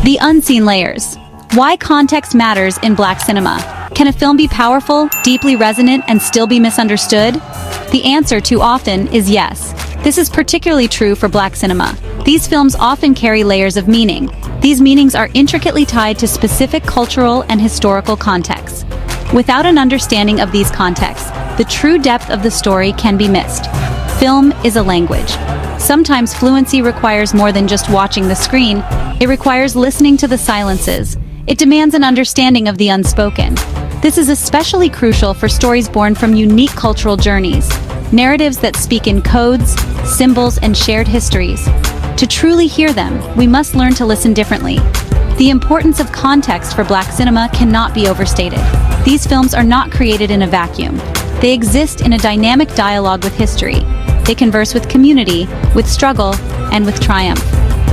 The unseen layers. Why context matters in Black cinema. Can a film be powerful, deeply resonant, and still be misunderstood? The answer too often is yes. This is particularly true for Black cinema. These films often carry layers of meaning. These meanings are intricately tied to specific cultural and historical contexts. Without an understanding of these contexts, the true depth of the story can be missed. Film is a language. Sometimes fluency requires more than just watching the screen. It requires listening to the silences. It demands an understanding of the unspoken. This is especially crucial for stories born from unique cultural journeys, narratives that speak in codes, symbols, and shared histories. To truly hear them, we must learn to listen differently. The importance of context for Black cinema cannot be overstated. These films are not created in a vacuum. They exist in a dynamic dialogue with history. They converse with community, with struggle, and with triumph.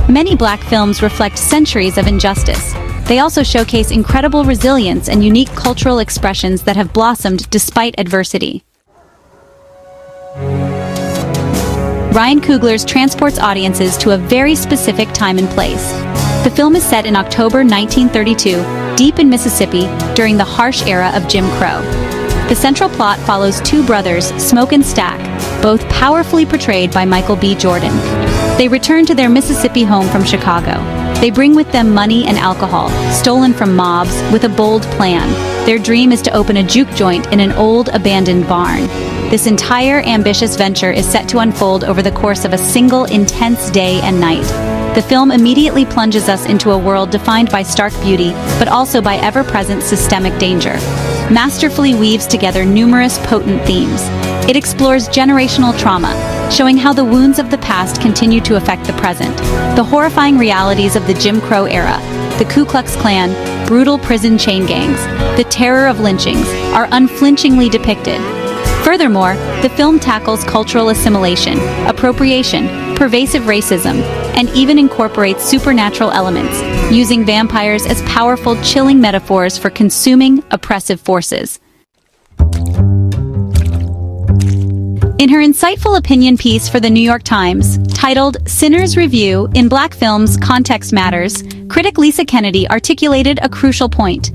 Many Black films reflect centuries of injustice. They also showcase incredible resilience and unique cultural expressions that have blossomed despite adversity. Ryan Coogler's transports audiences to a very specific time and place. The film is set in October 1932, deep in Mississippi, during the harsh era of Jim Crow. The central plot follows two brothers, Smoke and Stack, both powerfully portrayed by Michael B. Jordan. They return to their Mississippi home from Chicago. They bring with them money and alcohol, stolen from mobs, with a bold plan. Their dream is to open a juke joint in an old, abandoned barn. This entire ambitious venture is set to unfold over the course of a single intense day and night. The film immediately plunges us into a world defined by stark beauty, but also by ever-present systemic danger. Masterfully weaves together numerous potent themes. It explores generational trauma, showing how the wounds of the past continue to affect the present. The horrifying realities of the Jim Crow era, the Ku Klux Klan, brutal prison chain gangs, the terror of lynchings, are unflinchingly depicted. Furthermore, the film tackles cultural assimilation, appropriation, pervasive racism, and even incorporates supernatural elements, using vampires as powerful, chilling metaphors for consuming, oppressive forces. In her insightful opinion piece for the New York Times, titled Sinner's Review in Black Films, Context Matters, critic Lisa Kennedy articulated a crucial point.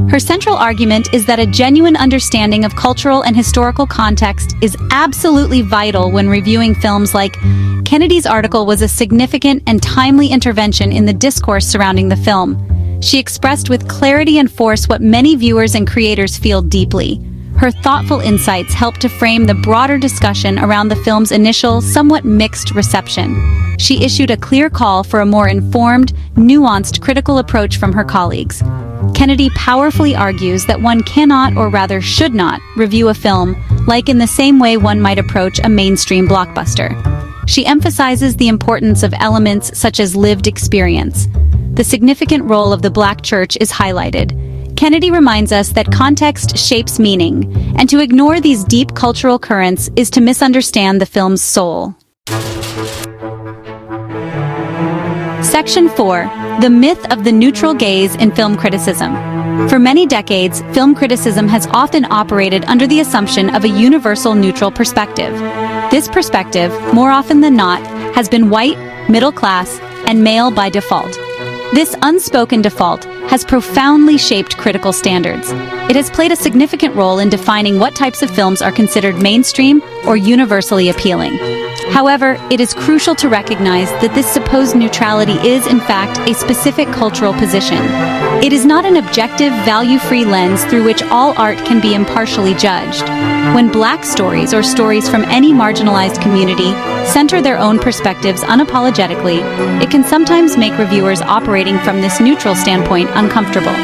Her central argument is that a genuine understanding of cultural and historical context is absolutely vital when reviewing films. Like Kennedy's article was a significant and timely intervention in the discourse surrounding the film. She expressed with clarity and force what many viewers and creators feel deeply. Her thoughtful insights helped to frame the broader discussion around the film's initial, somewhat mixed reception. She issued a clear call for a more informed, nuanced critical approach from her colleagues. Kennedy powerfully argues that one cannot, or rather should not, review a film like in the same way one might approach a mainstream blockbuster. She emphasizes the importance of elements such as lived experience. The significant role of the Black church is highlighted. Kennedy reminds us that context shapes meaning, and to ignore these deep cultural currents is to misunderstand the film's soul. Section 4. The myth of the neutral gaze in film criticism. For many decades, film criticism has often operated under the assumption of a universal neutral perspective. This perspective, more often than not, has been white, middle class, and male by default. This unspoken default has profoundly shaped critical standards. It has played a significant role in defining what types of films are considered mainstream or universally appealing. However, it is crucial to recognize that this supposed neutrality is, in fact, a specific cultural position. It is not an objective, value-free lens through which all art can be impartially judged. When Black stories or stories from any marginalized community center their own perspectives unapologetically, it can sometimes make reviewers operating from this neutral standpoint uncomfortable.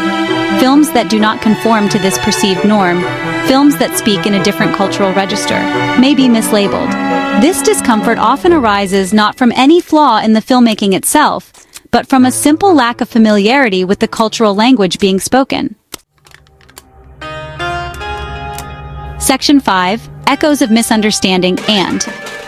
Films that do not conform to this perceived norm, films that speak in a different cultural register, may be mislabeled. This discomfort often arises not from any flaw in the filmmaking itself, but from a simple lack of familiarity with the cultural language being spoken. Section 5. Echoes of Misunderstanding and.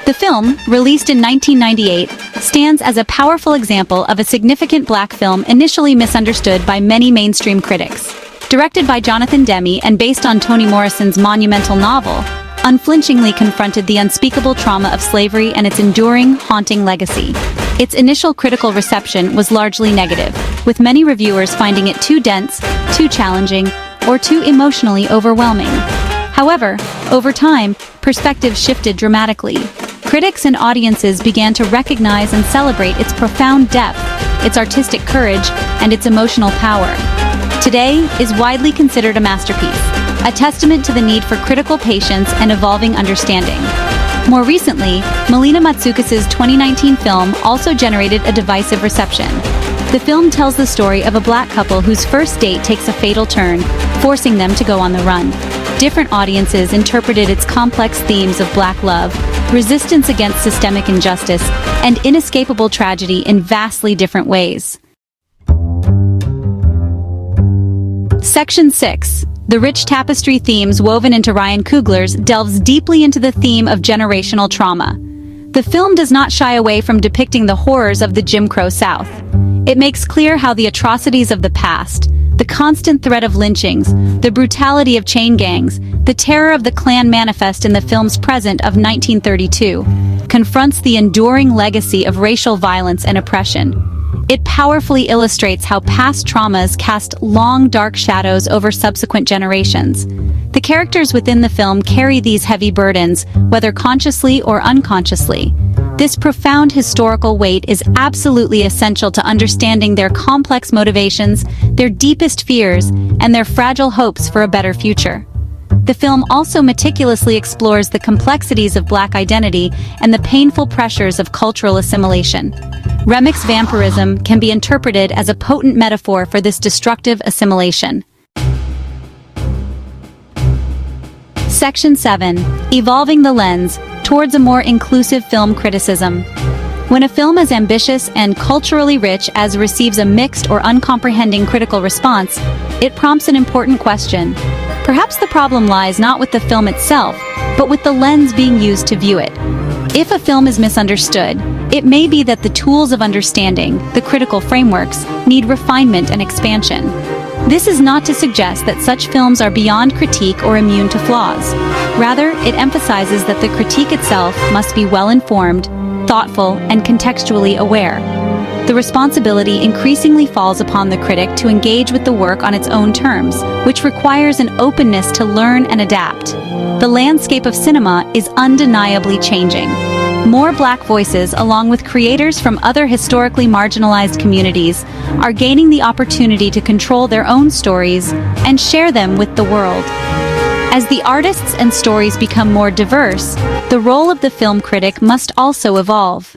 The film, released in 1998, stands as a powerful example of a significant Black film initially misunderstood by many mainstream critics. Directed by Jonathan Demme and based on Toni Morrison's monumental novel, unflinchingly confronted the unspeakable trauma of slavery and its enduring, haunting legacy. Its initial critical reception was largely negative, with many reviewers finding it too dense, too challenging, or too emotionally overwhelming. However, over time, perspectives shifted dramatically. Critics and audiences began to recognize and celebrate its profound depth, its artistic courage, and its emotional power. Today is widely considered a masterpiece, a testament to the need for critical patience and evolving understanding. More recently, Melina Matsoukas' 2019 film also generated a divisive reception. The film tells the story of a black couple whose first date takes a fatal turn, forcing them to go on the run. Different audiences interpreted its complex themes of black love, resistance against systemic injustice, and inescapable tragedy in vastly different ways. Section 6. The rich tapestry themes woven into Ryan Coogler's delves deeply into the theme of generational trauma. The film does not shy away from depicting the horrors of the Jim Crow South. It makes clear how the atrocities of the past, the constant threat of lynchings, the brutality of chain gangs, the terror of the Klan Manifest in the film's present of 1932, confronts the enduring legacy of racial violence and oppression. It powerfully illustrates how past traumas cast long, dark shadows over subsequent generations. The characters within the film carry these heavy burdens, whether consciously or unconsciously. This profound historical weight is absolutely essential to understanding their complex motivations, their deepest fears, and their fragile hopes for a better future. The film also meticulously explores the complexities of Black identity and the painful pressures of cultural assimilation. Remix vampirism can be interpreted as a potent metaphor for this destructive assimilation. Section 7. Evolving the lens towards a more inclusive film criticism. When a film as ambitious and culturally rich as receives a mixed or uncomprehending critical response, it prompts an important question. Perhaps the problem lies not with the film itself, but with the lens being used to view it. If a film is misunderstood, it may be that the tools of understanding, the critical frameworks, need refinement and expansion. This is not to suggest that such films are beyond critique or immune to flaws. Rather, it emphasizes that the critique itself must be well-informed, thoughtful, and contextually aware. The responsibility increasingly falls upon the critic to engage with the work on its own terms, which requires an openness to learn and adapt. The landscape of cinema is undeniably changing. More Black voices, along with creators from other historically marginalized communities, are gaining the opportunity to control their own stories and share them with the world. As the artists and stories become more diverse, the role of the film critic must also evolve.